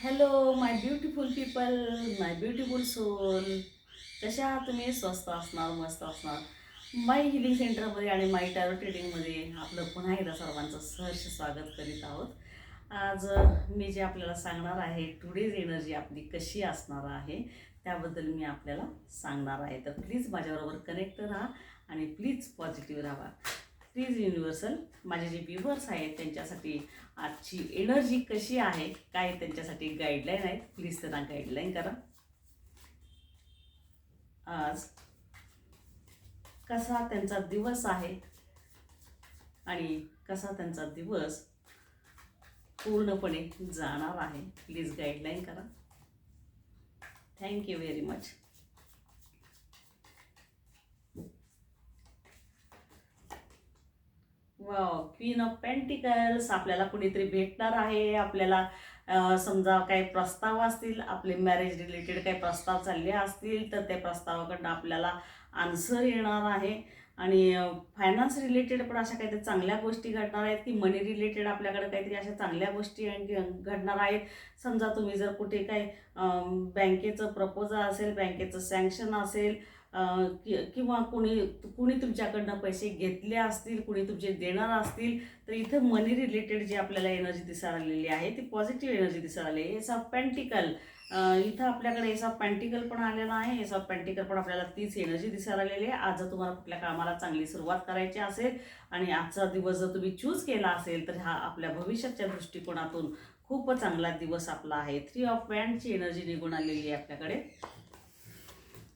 Hello माय beautiful people, माय beautiful soul. कशा आहात तुम्ही? स्वस्त असणार, मस्त असणार. माय हिलिंग सेंटरमध्ये आणि माय टॅरो ट्रेडिंगमध्ये आपलं पुन्हा एकदा सर्वांचं सहर्ष स्वागत करीत आहोत. आज मी जे आपल्याला सांगणार आहे, टुडेज एनर्जी आपली कशी असणार आहे त्याबद्दल मी आपल्याला सांगणार आहे. तर प्लीज माझ्याबरोबर कनेक्ट राहा आणि प्लीज पॉझिटिव्ह राहा. प्लीज युनिव्हर्सल, माझे जे व्ह्युअर्स आहेत त्यांच्यासाठी आजची एनर्जी कशी आहे, काय त्यांच्यासाठी गाईडलाईन आहेत, प्लीज त्यांना गाईडलाईन करा. आज कसा त्यांचा दिवस आहे आणि कसा त्यांचा दिवस पूर्णपणे जाणार आहे, प्लीज गाईडलाईन करा. Thank you very much. Wow, queen of pentacles. आपल्याला कुणीतरी भेटणार आहे. आपल्याला समजा काही प्रस्ताव असतील, आपले मॅरेज रिलेटेड काही प्रस्ताव चालले असतील तर त्या प्रस्तावाकडनं आपल्याला आन्सर येणार आहे. आणि फायनान्स रिलेटेड पण अशा काहीतरी चांगल्या गोष्टी घडणार आहेत, की मनी रिलेटेड आपल्याकडे काहीतरी अशा चांगल्या गोष्टी घडणार आहेत. समजा तुम्ही जर कुठे काही बँकेचं प्रपोजल असेल, बँकेचं सँक्शन असेल, किंवा कुणी कुणी तुमच्याकडनं पैसे घेतले असतील, कुणी तुमचे देणार असतील, तर इथं मनी रिलेटेड जी आपल्याला एनर्जी दिसायला आलेली आहे ती पॉझिटिव्ह एनर्जी दिसायला आली आहे. एस ऑफ पेंटिकल, इथं आपल्याकडे एस ऑफ पेंटिकल पण आलेला आहे. एस ऑफ पेंटिकल पण आपल्याला तीच एनर्जी दिसायला आलेली आहे. आज जर तुम्हाला कुठल्या कामाला चांगली सुरुवात करायची असेल आणि आजचा दिवस जर तुम्ही चूज केला असेल तर हा आपल्या भविष्याच्या दृष्टिकोनातून खूप चांगला दिवस आपला आहे. 3 ऑफ वँडची एनर्जी निघून आलेली आहे आपल्याकडे.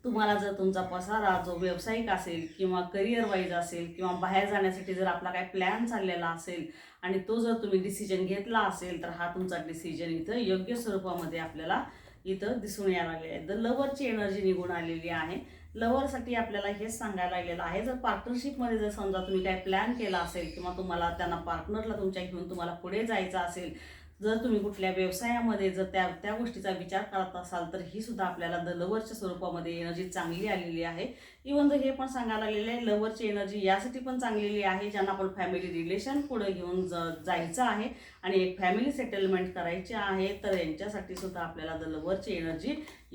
तुम्हाला जर तुमचा पसारा जो व्यावसायिक असेल किंवा करिअर वाईज असेल किंवा बाहेर जाण्यासाठी जर आपला काही प्लॅन चाललेला असेल आणि तो जर तुम्ही डिसिजन घेतला असेल तर हा तुमचा डिसिजन इथं योग्य स्वरूपामध्ये आपल्याला इथं दिसून यायला लागले आहे. द लवरची एनर्जी निघून आलेली आहे. लवरसाठी आपल्याला हेच सांगायला लागलेलं आहे, जर पार्टनरशिपमध्ये जर समजा तुम्ही काही प्लॅन केला असेल किंवा तुम्हाला त्यांना पार्टनरला तुमच्या घेऊन तुम्हाला पुढे जायचं असेल, जर तुम्ही कुठल्या व्यवसायामध्ये जर त्या त्या गोष्टीचा विचार करत असाल तर ही सुद्धा आपल्याला द लवरच्या स्वरूपामध्ये एनर्जी चांगली आलेली आहे. इवन जर हे पण सांगायला आलेलं आहे, लवरची एनर्जी यासाठी पण चांगलेली आहे ज्यांना आपण फॅमिली रिलेशन पुढे घेऊन जायचं आहे आणि एक फॅमिली सेटलमेंट करायची आहे, तर यांच्यासाठी सुद्धा आपल्याला द लवरची एनर्जी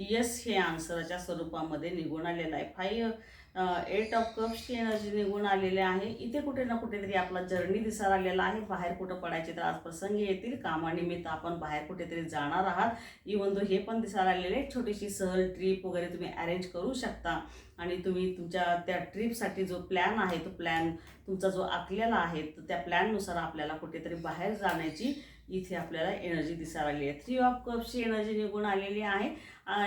यस हे आन्सरच्या स्वरूपामध्ये निघून आलेलं आहे. 8 ऑफ कप्सची एनर्जी निघून आलेली आहे. इथे कुठे ना कुठेतरी आपला जर्नी दिसायला आलेला आहे. बाहेर कुठं पडायचे तर आज प्रसंग येतील, कामानिमित्त आपण बाहेर कुठेतरी जाणार आहात. इवन दो हे पण दिसायला आलेले आहे, छोटीशी सहल ट्रिप वगैरे तुम्ही अरेंज करू शकता आणि तुम्ही तुमच्या त्या ट्रिपसाठी जो प्लॅन आहे तो प्लॅन तुमचा जो आखलेला आहे तर त्या प्लॅननुसार आपल्याला कुठेतरी बाहेर जाण्याची इथे आपल्याला एनर्जी दिसायला आली आहे. 3 ऑफ कप्सची एनर्जी निघून आलेली आहे.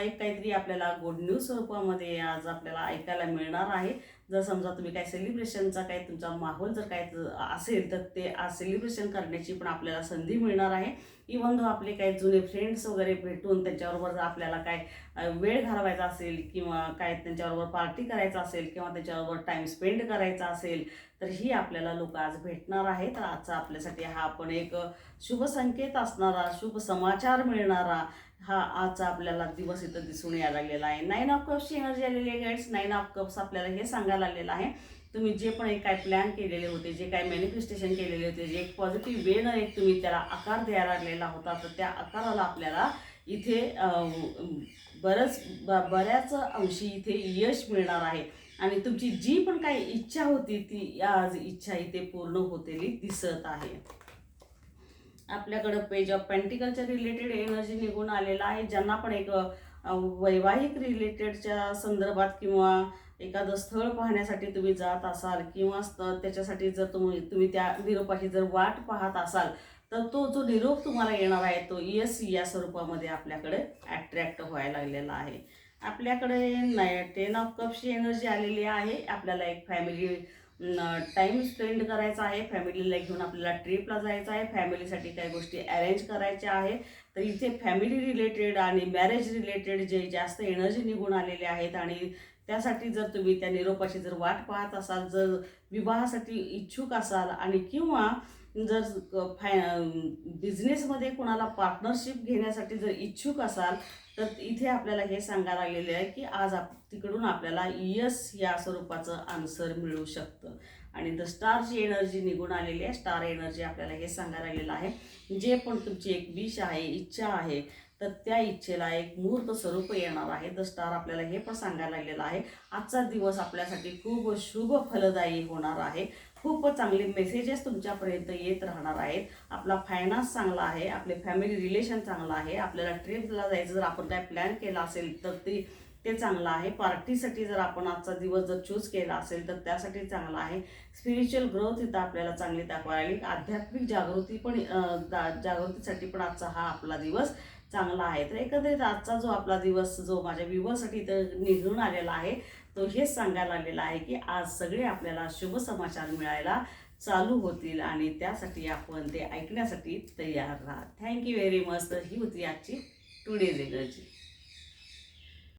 एक काहीतरी आपल्याला गुड न्यूज स्वरूपामध्ये आज आपल्याला ऐकायला मिळणार आहे. जर समजा तुम्ही काही सेलिब्रेशनचा काही तुमचा माहोल जर काय असेल तर ते आज सेलिब्रेशन करण्याची पण आपल्याला संधी मिळणार आहे. इवन दो आपले काही जुने फ्रेंड्स वगैरे भेटून त्यांच्याबरोबर जर आपल्याला काय वेळ घालवायचा असेल किंवा काय त्यांच्याबरोबर पार्टी करायचा असेल किंवा त्यांच्याबरोबर टाईम स्पेंड करायचा असेल तर ही आपल्याला लोक आज भेटणार आहे. तर आजचा आपल्यासाठी हा पण एक शुभ संकेत असणारा, शुभ समाचार मिळणारा हा आजचा आपल्याला दिवस इथं दिसून यायला लागलेला आहे. 9 ऑफ कप्सची एनर्जी आलेली आहे गाईड्स. 9 ऑफ कप्स आपल्याला हे सांगायला आलेलं आहे, तुम्ही जे पण एक काय प्लॅन केलेले होते, जे काय मॅनिफेस्टेशन केलेले होते, जे एक पॉझिटिव्ह वेनं एक तुम्ही त्याला आकार द्यायला लागलेला होता, तर त्या आकाराला आपल्याला इथे बऱ्याच अंशी इथे यश मिळणार आहे. आणि तुमची जी पण काही इच्छा होती ती आज इच्छा इथे पूर्ण होतेली दिसत आहे. आपल्याकडं पेज ऑफ पेंटिकलच्या रिलेटेड एनर्जी निघून आलेला आहे. ज्यांना पण एक वैवाहिक रिलेटेडच्या संदर्भात किंवा एखादं स्थळ पाहण्यासाठी तुम्ही जात असाल किंवा त्याच्यासाठी जर तुम्ही त्या निरोपाची जर वाट पाहत असाल तर तो जो निरोप तुम्हाला येणार आहे तो यस या स्वरूपामध्ये आपल्याकडे ॲट्रॅक्ट व्हायला लागलेला आहे. आपल्याकडे 10 ऑफ कप्सची एनर्जी आलेली आहे. आपल्याला एक फॅमिली टाईम स्पेंड करायचा आहे, फॅमिलीला घेऊन आपल्याला ट्रिपला जायचं आहे, फॅमिलीसाठी काही गोष्टी अरेंज करायच्या आहे. तर इथे फॅमिली रिलेटेड आणि मॅरेज रिलेटेड जे जास्त एनर्जी निघून आलेले आहेत आणि त्यासाठी जर तुम्ही त्या निरोपाची जर वाट पाहत असाल, जर विवाहासाठी इच्छुक असाल आणि किंवा जर बिझनेसमध्ये कोणाला पार्टनरशिप घेण्यासाठी जर इच्छुक असाल तर इथे आपल्याला हे सांगायला लागलेले आहे की आज तिकडून आपल्याला यस या स्वरूपाचं आन्सर मिळू शकतं. आणि द स्टारची एनर्जी निघून आलेली आहे. स्टार एनर्जी आपल्याला हे सांगायला लागलेलं आहे. जे पण तुमची एक विश आहे, इच्छा आहे, तर त्या इच्छेला एक मुहूर्त स्वरूप येणार आहे. द स्टार आपल्याला हे पण सांगायला लागलेलं आहे. आजचा दिवस आपल्यासाठी खूप शुभ फलदायी होणार आहे. खूप चांगले मेसेजेस तुमच्यापर्यंत येत राहणार आहेत. आपला फायनान्स चांगला आहे, आपले फॅमिली रिलेशन चांगलं आहे. आपल्याला ट्रिपला जायचं जर आपण काय प्लॅन केला असेल तर ते चांगलं आहे. पार्टीसाठी जर आपण आजचा दिवस जर चूज केला असेल तर त्यासाठी चांगला आहे. स्पिरिच्युअल ग्रोथ इथं आपल्याला चांगली दाखवायला लागली. आध्यात्मिक जागृती पण जागृतीसाठी पण आजचा हा आपला दिवस चांगला आहे. तर एकंदरीत आजचा जो आपला दिवस जो माझ्या व्ह्यूअर्ससाठी इथं निघून आलेला आहे तो हेच सांगायला लागलेला आहे की आज सगळे आपल्याला शुभ समाचार मिळायला चालू होतील आणि त्यासाठी आपण ते ऐकण्यासाठी तयार राहा. Thank you very much. तर ही होती आजची टुडेज एनर्जी.